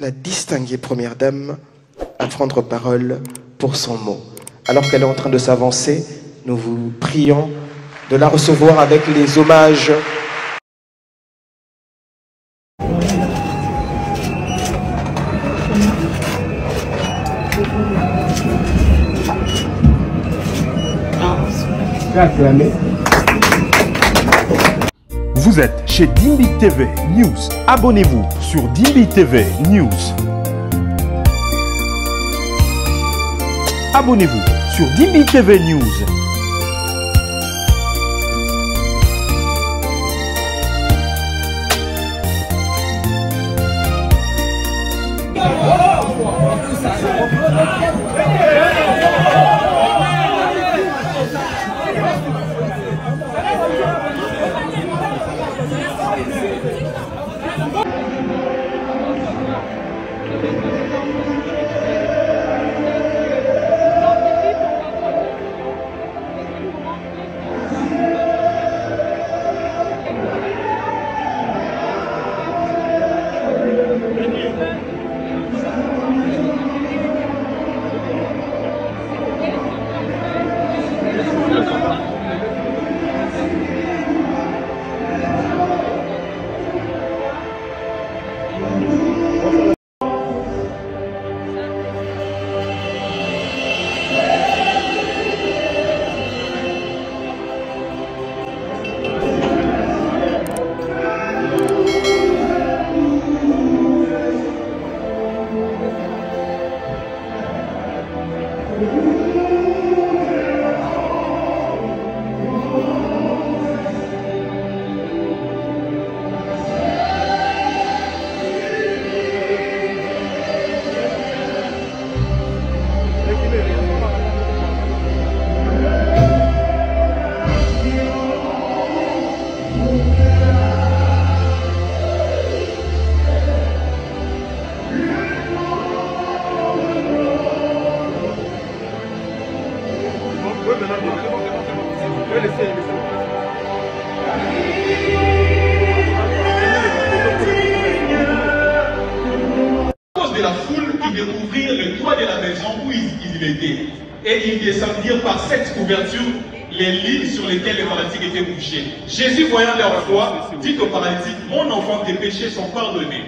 la distinguée première dame à prendre parole pour son mot. Alors qu'elle est en train de s'avancer, nous vous prions de la recevoir avec les hommages. Vous êtes chez Dimbi TV News. Abonnez-vous sur Dimbi TV News. Abonnez-vous sur Dimbi TV News. De la foule, ils découvrirent le toit de la maison où ils étaient. Et ils descendirent par cette couverture les lits sur lesquels les paralytiques étaient couchés. Jésus, voyant leur foi, dit aux paralytiques, mon enfant, tes péchés sont pardonnés.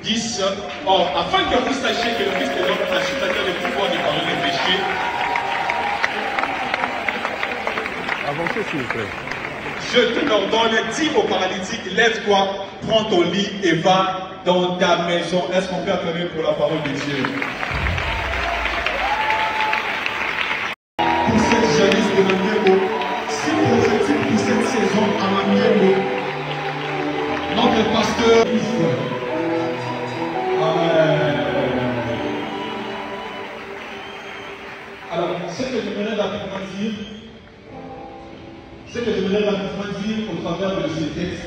10. Or, afin que vous sachiez que le Fils de l'homme a sur la terre le pouvoir de pardonner les péchés. Avancez s'il vous plaît. Je te l'ordonne, dis aux paralytiques, lève-toi, prends ton lit et va dans ta maison. Est-ce qu'on peut acclamer pour la parole de Dieu? Pour cette jeunesse de Maniego, si prophétique pour cette saison à Maniego, notre pasteur. Amen. Alors, ce que j'aimerais rapidement dire, au travers de ce texte,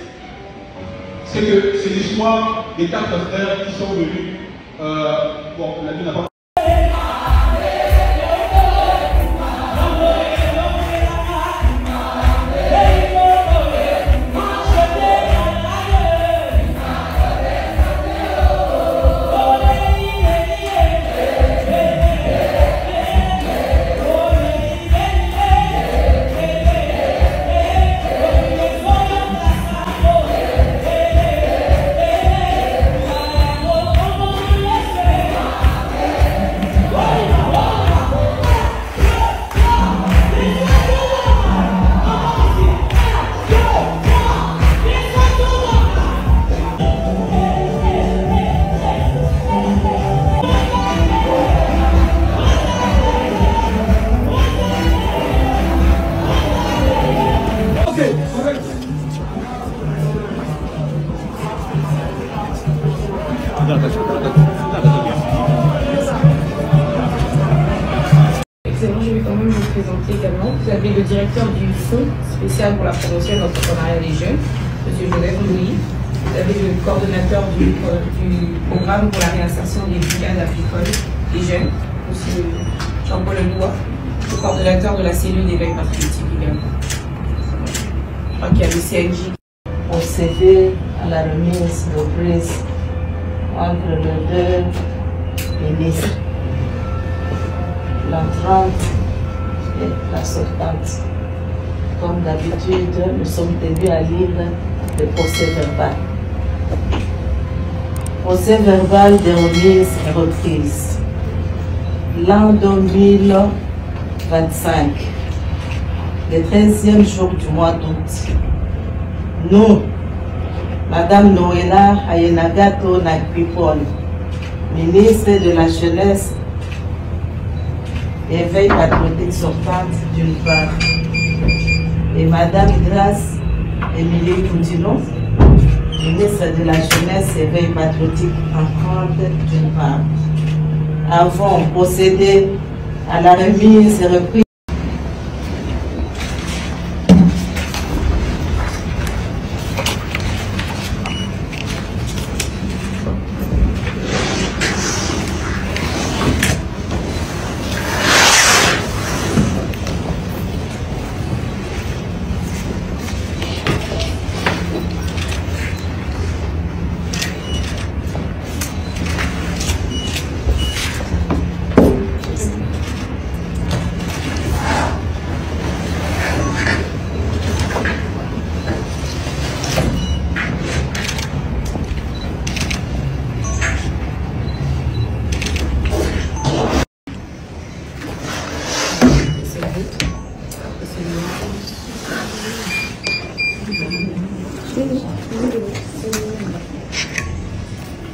c'est que c'est l'histoire des 4 frères qui sont venus. Bon, la vie n'a pas. Excellent, je vais quand même vous présenter également. Vous avez le directeur du Fonds spécial pour la promotion et l'entrepreneuriat des jeunes, M. Joseph Louis. Vous avez le coordonnateur du programme pour la réinsertion des brigades agricoles des jeunes, M. Jean-Paul Loua, le coordonnateur de la cellule d'éveil patriotique également. Je crois qu'il y a le CNJ. Procéder à la remise de prises entre l'odeur et l'esprit, l'entrante et la sortante. Comme d'habitude, nous sommes tenus à lire le procès verbal. Procès verbal des remises et reprises. L'an 2025, le 13e jour du mois d'août. Nous, Madame Noéla Ayenagato Nagpipol, ministre de la Jeunesse et Veille patriotique sortante d'une part, et Madame Grace Émilie Poutillon, ministre de la Jeunesse et Veille patriotique entrante d'une part, avons procédé à la remise et reprise.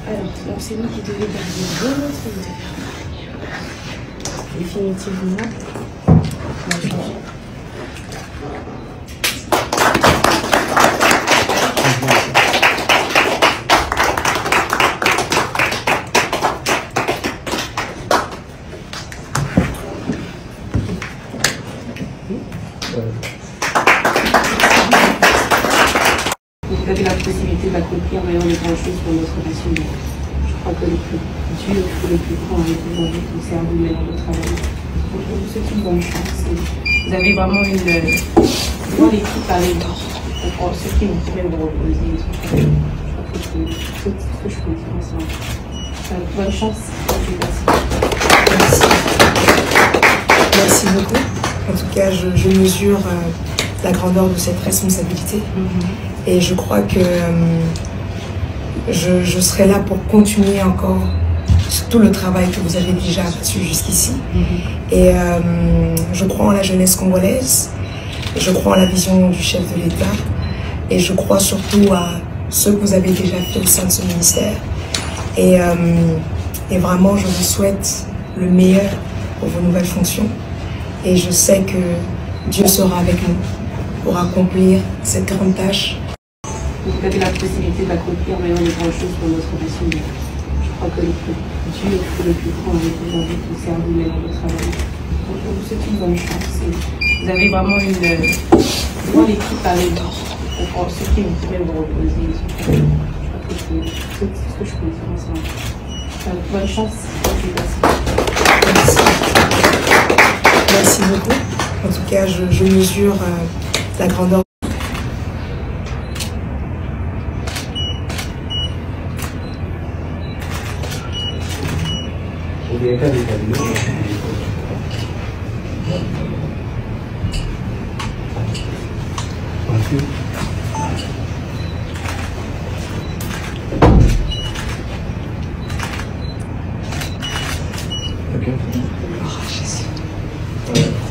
Alors, c'est nous qui devons garder votre définitivement. On va changer. Vous avez la possibilité d'accomplir vraiment les grandes choses pour notre nation. Je crois que le plus dur, le plus grand est aujourd'hui, c'est à vous maintenant de travailler. Donc, je vous souhaite une bonne chance. Vous avez vraiment une grande équipe avec pour ceux qui vont même vous reposer. Je crois que c'est tout ce que je peux dire ensemble. Bonne chance. Merci. Merci beaucoup. En tout cas, je mesure la grandeur de cette responsabilité. Et je crois que je serai là pour continuer encore tout le travail que vous avez déjà abattu jusqu'ici. Et je crois en la jeunesse congolaise, je crois en la vision du chef de l'État, et je crois surtout à ce que vous avez déjà fait au sein de ce ministère. Et vraiment, je vous souhaite le meilleur pour vos nouvelles fonctions. Et je sais que Dieu sera avec nous pour accomplir cette grande tâche. Vous avez la possibilité d'accomplir vraiment les grandes choses pour notre nation. Je crois que le plus dur, le plus grand est aujourd'hui, c'est à vous maintenant de travailler. Donc, je vous souhaite une bonne chance. Vous avez vraiment une grande équipe avec pour ceux qui vont même vous reposer. Je crois que c'est tout ce que je peux dire ensemble. Bonne chance. Merci. Merci beaucoup. En tout cas, je mesure la grandeur.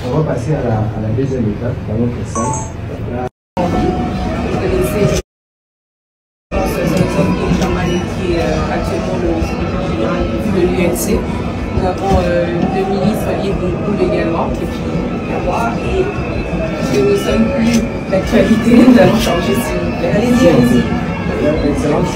On va passer à la deuxième étape dans notre salle. Qui est actuellement le secrétaire général de l'UNC. Nous avons deux ministres liés beaucoup également, et puis moi, et que nous ne sommes plus d'actualité, nous allons changer s'il vous plaît. Allez-y, allez-y. Excellence.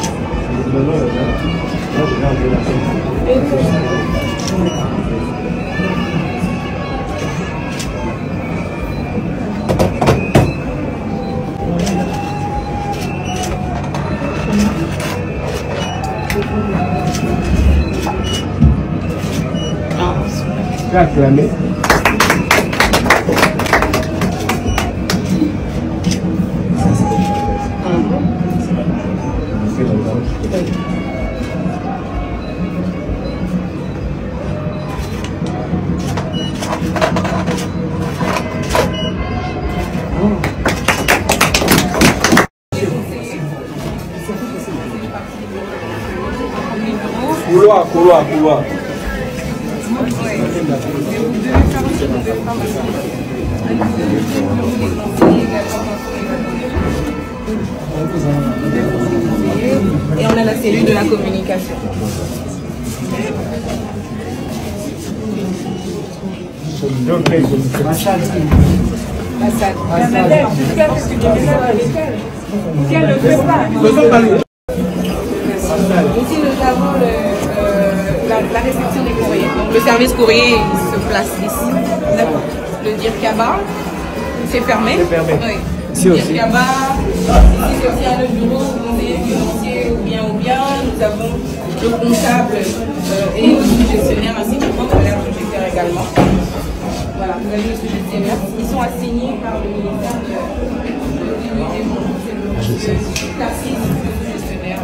Acclamer. Couloir. Et on a la cellule de la communication. Ici, nous avons la réception des courriers. Donc, le service courrier se place ici. Le Dirkaba, c'est fermé. Oui. Ici aussi. Dirkaba, ici c'est aussi un bureau conseiller financier ou bien. Nous avons le comptable et le sous-gestionnaire ainsi que le fonctionnaire sous-gestionnaire également. Voilà, vous avez le sous-gestionnaire. Ils sont assignés par le ministère de l'Unité. C'est le sous-gestionnaire.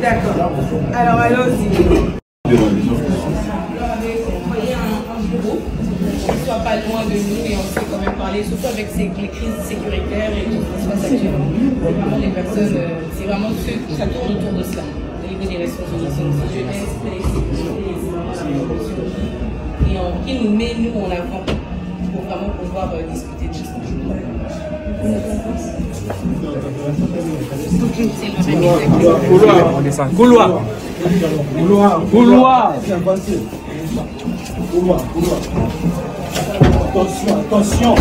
D'accord. Alors allons-y. Vous voyez un bureau qui ne soit pas loin de nous et on sait quand même parler, surtout avec les crises sécuritaires et tout ce qui se passe actuellement. C'est vraiment les personnes, c'est vraiment ceux, ça tourne autour de cela. Au niveau des responsables, c'est aussi jeunesse, et qui nous met nous en avant pour vraiment pouvoir discuter de ça. Couloir. Attention.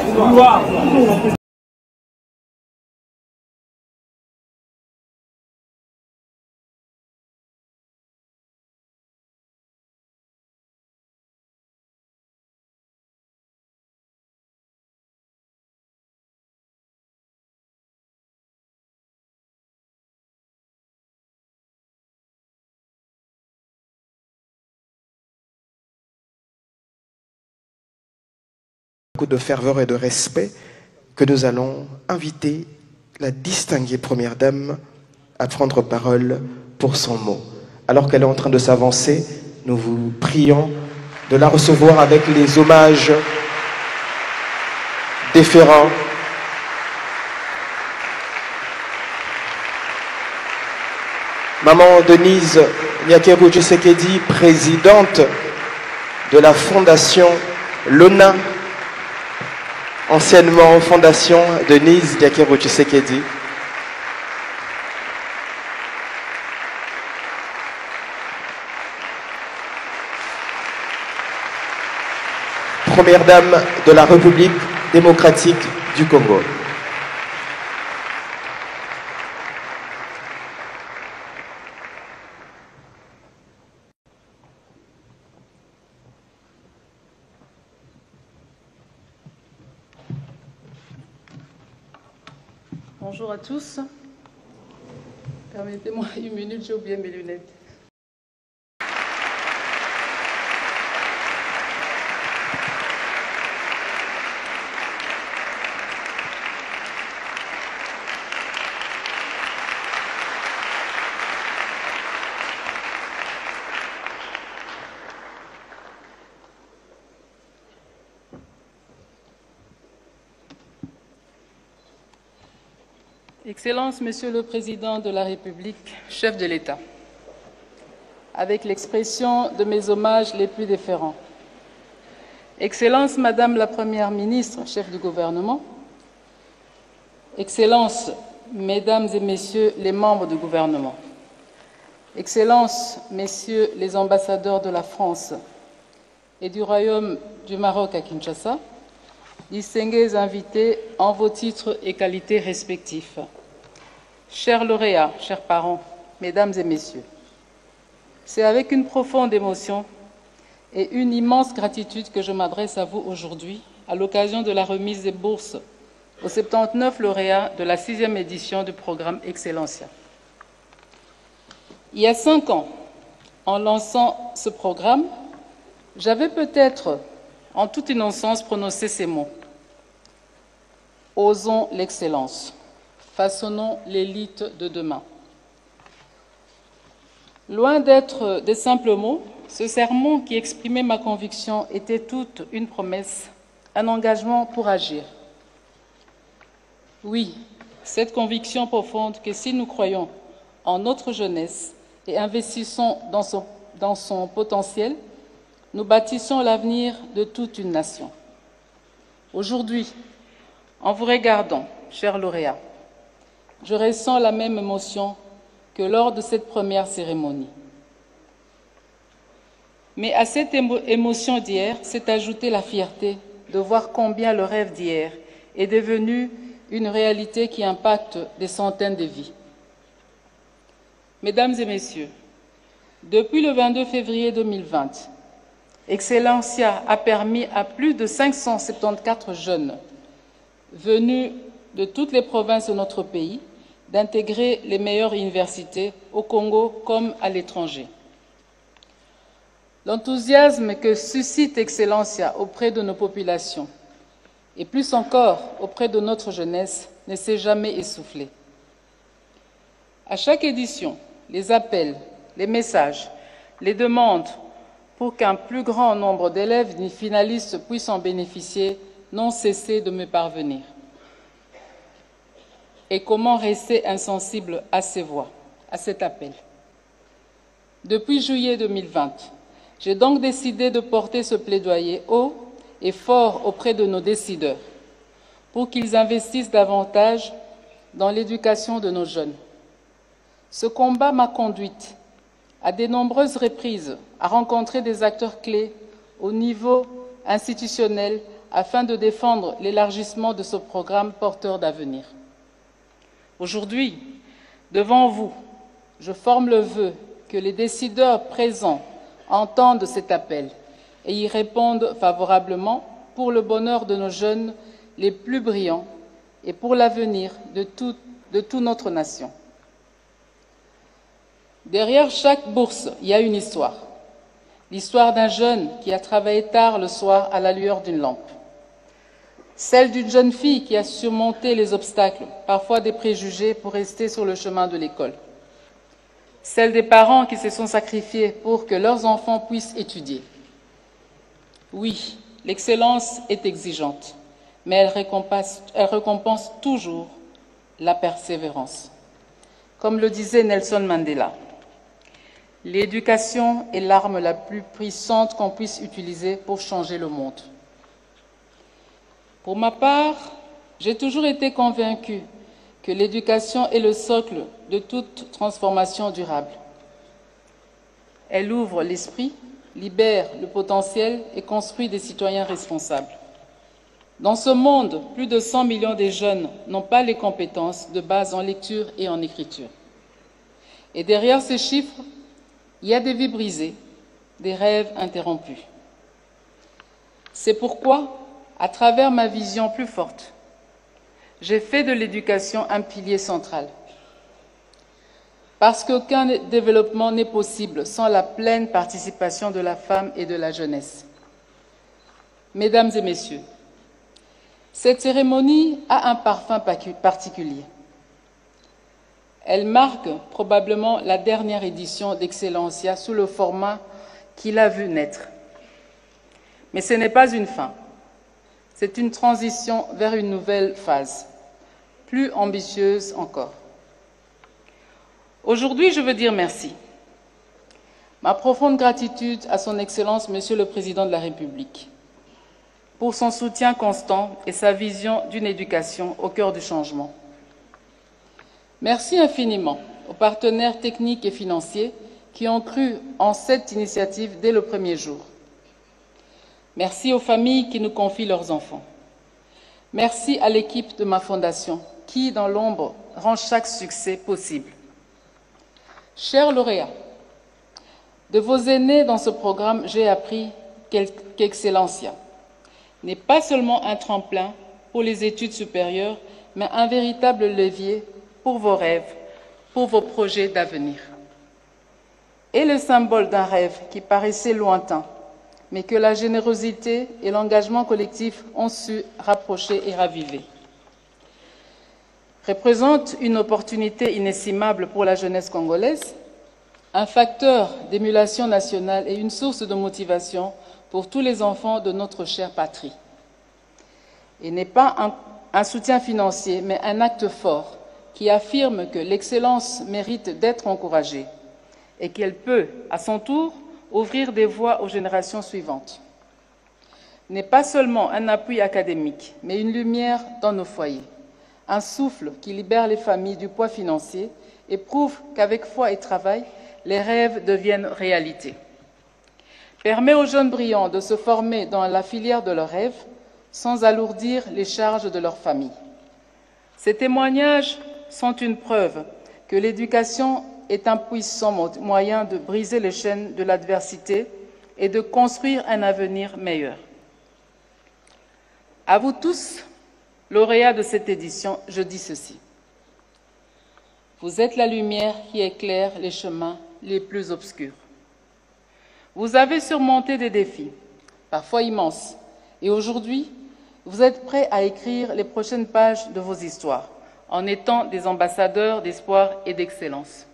Couloir. Beaucoup de ferveur et de respect que nous allons inviter la distinguée première dame à prendre parole pour son mot. Alors qu'elle est en train de s'avancer, nous vous prions de la recevoir avec les hommages déférents. Maman Denise Nyakeru Tshisekedi, présidente de la Fondation Lona, anciennement Fondation Denise Nyakeru Tshisekedi. Première dame de la République démocratique du Congo. Bonjour à tous. Permettez-moi une minute, j'ai oublié mes lunettes. Excellences, Monsieur le Président de la République, chef de l'État, avec l'expression de mes hommages les plus déférents. Excellences, Madame la Première ministre, chef du gouvernement, Excellences, Mesdames et Messieurs les membres du gouvernement, Excellences, Messieurs les ambassadeurs de la France et du Royaume du Maroc à Kinshasa, distingués invités en vos titres et qualités respectifs. Chers lauréats, chers parents, mesdames et messieurs, c'est avec une profonde émotion et une immense gratitude que je m'adresse à vous aujourd'hui à l'occasion de la remise des bourses aux 79 lauréats de la 6e édition du programme Excellencia. Il y a 5 ans, en lançant ce programme, j'avais peut-être, en toute innocence, prononcé ces mots. Osons l'excellence. façonnons l'élite de demain. Loin d'être des simples mots, ce sermon qui exprimait ma conviction était toute une promesse, un engagement pour agir. Oui, cette conviction profonde que si nous croyons en notre jeunesse et investissons dans son potentiel, nous bâtissons l'avenir de toute une nation. Aujourd'hui, en vous regardant, chers lauréats, je ressens la même émotion que lors de cette première cérémonie. Mais à cette émotion d'hier s'est ajoutée la fierté de voir combien le rêve d'hier est devenu une réalité qui impacte des centaines de vies. Mesdames et messieurs, depuis le 22 février 2020, Excellencia a permis à plus de 574 jeunes venus de toutes les provinces de notre pays d'intégrer les meilleures universités au Congo comme à l'étranger. L'enthousiasme que suscite Excellencia auprès de nos populations, et plus encore auprès de notre jeunesse, ne s'est jamais essoufflé. À chaque édition, les appels, les messages, les demandes pour qu'un plus grand nombre d'élèves ni finalistes puissent en bénéficier n'ont cessé de me parvenir. Et comment rester insensible à ces voix, à cet appel? Depuis juillet 2020, j'ai donc décidé de porter ce plaidoyer haut et fort auprès de nos décideurs pour qu'ils investissent davantage dans l'éducation de nos jeunes. Ce combat m'a conduite à de nombreuses reprises à rencontrer des acteurs clés au niveau institutionnel afin de défendre l'élargissement de ce programme porteur d'avenir. Aujourd'hui, devant vous, je forme le vœu que les décideurs présents entendent cet appel et y répondent favorablement pour le bonheur de nos jeunes les plus brillants et pour l'avenir de toute notre nation. Derrière chaque bourse, il y a une histoire. L'histoire d'un jeune qui a travaillé tard le soir à la lueur d'une lampe. Celle d'une jeune fille qui a surmonté les obstacles, parfois des préjugés, pour rester sur le chemin de l'école. Celle des parents qui se sont sacrifiés pour que leurs enfants puissent étudier. Oui, l'excellence est exigeante, mais elle récompense toujours la persévérance. Comme le disait Nelson Mandela, l'éducation est l'arme la plus puissante qu'on puisse utiliser pour changer le monde. Pour ma part, j'ai toujours été convaincue que l'éducation est le socle de toute transformation durable. Elle ouvre l'esprit, libère le potentiel et construit des citoyens responsables. Dans ce monde, plus de 100 millions de jeunes n'ont pas les compétences de base en lecture et en écriture. Et derrière ces chiffres, il y a des vies brisées, des rêves interrompus. C'est pourquoi, à travers ma vision plus forte, j'ai fait de l'éducation un pilier central. Parce qu'aucun développement n'est possible sans la pleine participation de la femme et de la jeunesse. Mesdames et messieurs, cette cérémonie a un parfum particulier. Elle marque probablement la dernière édition d'Excellencia sous le format qu'il a vu naître. Mais ce n'est pas une fin. C'est une transition vers une nouvelle phase, plus ambitieuse encore. Aujourd'hui, je veux dire merci. Ma profonde gratitude à son Excellence, Monsieur le Président de la République, pour son soutien constant et sa vision d'une éducation au cœur du changement. Merci infiniment aux partenaires techniques et financiers qui ont cru en cette initiative dès le premier jour. Merci aux familles qui nous confient leurs enfants. Merci à l'équipe de ma fondation qui, dans l'ombre, rend chaque succès possible. Chers lauréats, de vos aînés dans ce programme, j'ai appris qu'Excellencia n'est pas seulement un tremplin pour les études supérieures, mais un véritable levier pour vos rêves, pour vos projets d'avenir. Et le symbole d'un rêve qui paraissait lointain, mais que la générosité et l'engagement collectif ont su rapprocher et raviver. représente une opportunité inestimable pour la jeunesse congolaise, un facteur d'émulation nationale et une source de motivation pour tous les enfants de notre chère patrie. Et n'est pas un soutien financier, mais un acte fort qui affirme que l'excellence mérite d'être encouragée et qu'elle peut, à son tour, ouvrir des voies aux générations suivantes. N'est pas seulement un appui académique, mais une lumière dans nos foyers, un souffle qui libère les familles du poids financier et prouve qu'avec foi et travail, les rêves deviennent réalité. Permet aux jeunes brillants de se former dans la filière de leurs rêves sans alourdir les charges de leur famille. Ces témoignages sont une preuve que l'éducation est un puissant moyen de briser les chaînes de l'adversité et de construire un avenir meilleur. À vous tous, lauréats de cette édition, je dis ceci. Vous êtes la lumière qui éclaire les chemins les plus obscurs. Vous avez surmonté des défis, parfois immenses, et aujourd'hui, vous êtes prêts à écrire les prochaines pages de vos histoires, en étant des ambassadeurs d'espoir et d'excellence.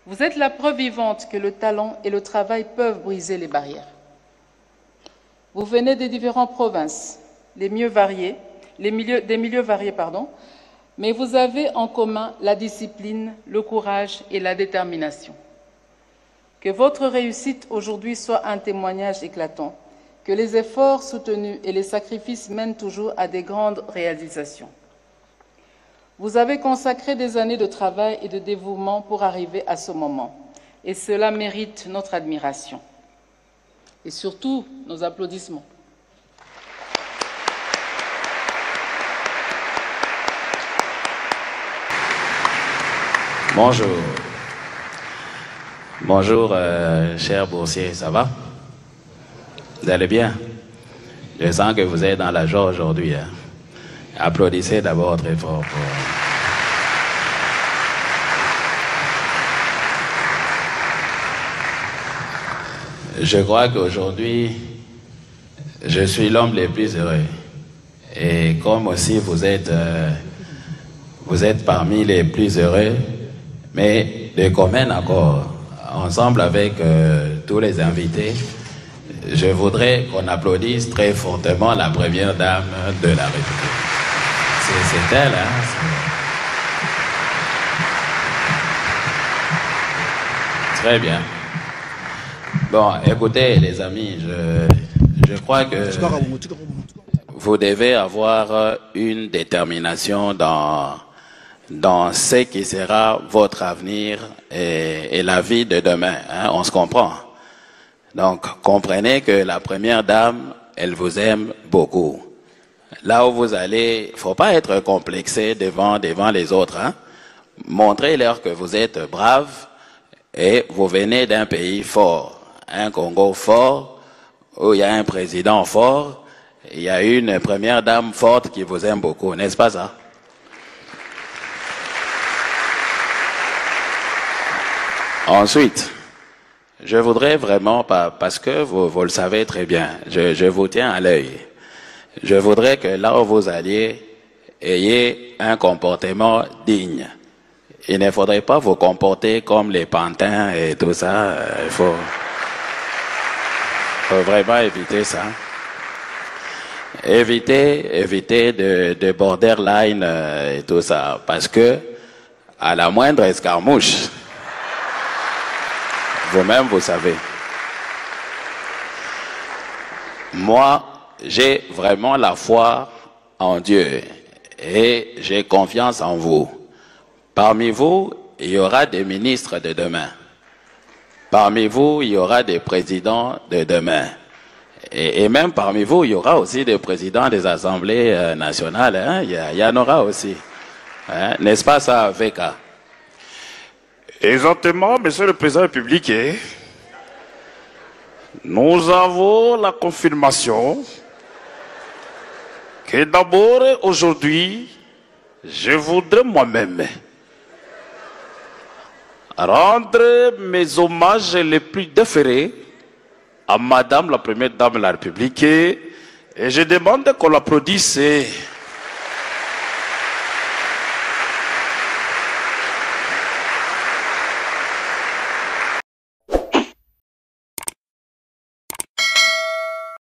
Vous êtes la preuve vivante que le talent et le travail peuvent briser les barrières. Vous venez des différentes provinces, des milieux variés, mais vous avez en commun la discipline, le courage et la détermination. Que votre réussite aujourd'hui soit un témoignage éclatant, que les efforts soutenus et les sacrifices mènent toujours à des grandes réalisations. Vous avez consacré des années de travail et de dévouement pour arriver à ce moment, et cela mérite notre admiration et surtout nos applaudissements. Bonjour. Bonjour, chers boursiers, ça va? Vous allez bien? Je sens que vous êtes dans la joie aujourd'hui. Hein? Applaudissez d'abord très fort. Je crois qu'aujourd'hui, je suis l'homme le plus heureux. Et comme aussi vous êtes parmi les plus heureux, mais de commun accord, ensemble avec tous les invités, je voudrais qu'on applaudisse très fortement la première dame de la République. C'est elle, hein? Très bien. Bon, écoutez les amis, je crois que vous devez avoir une détermination dans ce qui sera votre avenir et la vie de demain. Hein? On se comprend. Donc, comprenez que la première dame, elle vous aime beaucoup. Là où vous allez, il ne faut pas être complexé devant les autres. Hein? Montrez-leur que vous êtes braves et vous venez d'un pays fort. Un Congo fort, où il y a un président fort, il y a une première dame forte qui vous aime beaucoup, n'est-ce pas ça? Ensuite, je voudrais vraiment, parce que vous le savez très bien, je vous tiens à l'œil. Je voudrais que là où vous alliez, ayez un comportement digne. Il ne faudrait pas vous comporter comme les pantins et tout ça. Il faut vraiment éviter ça. Éviter de borderline et tout ça. Parce que, à la moindre escarmouche, vous-même, vous savez. Moi, j'ai vraiment la foi en Dieu et j'ai confiance en vous. Parmi vous, il y aura des ministres de demain. Parmi vous, il y aura des présidents de demain. Et même parmi vous, il y aura aussi des présidents des assemblées nationales. Hein? Il y en aura aussi. Hein? N'est-ce pas ça, VK? Exactement, Monsieur le Président républicain. Nous avons la confirmation que d'abord, aujourd'hui, je voudrais moi-même rendre mes hommages les plus déférés à Madame la Première Dame de la République et je demande qu'on l'applaudisse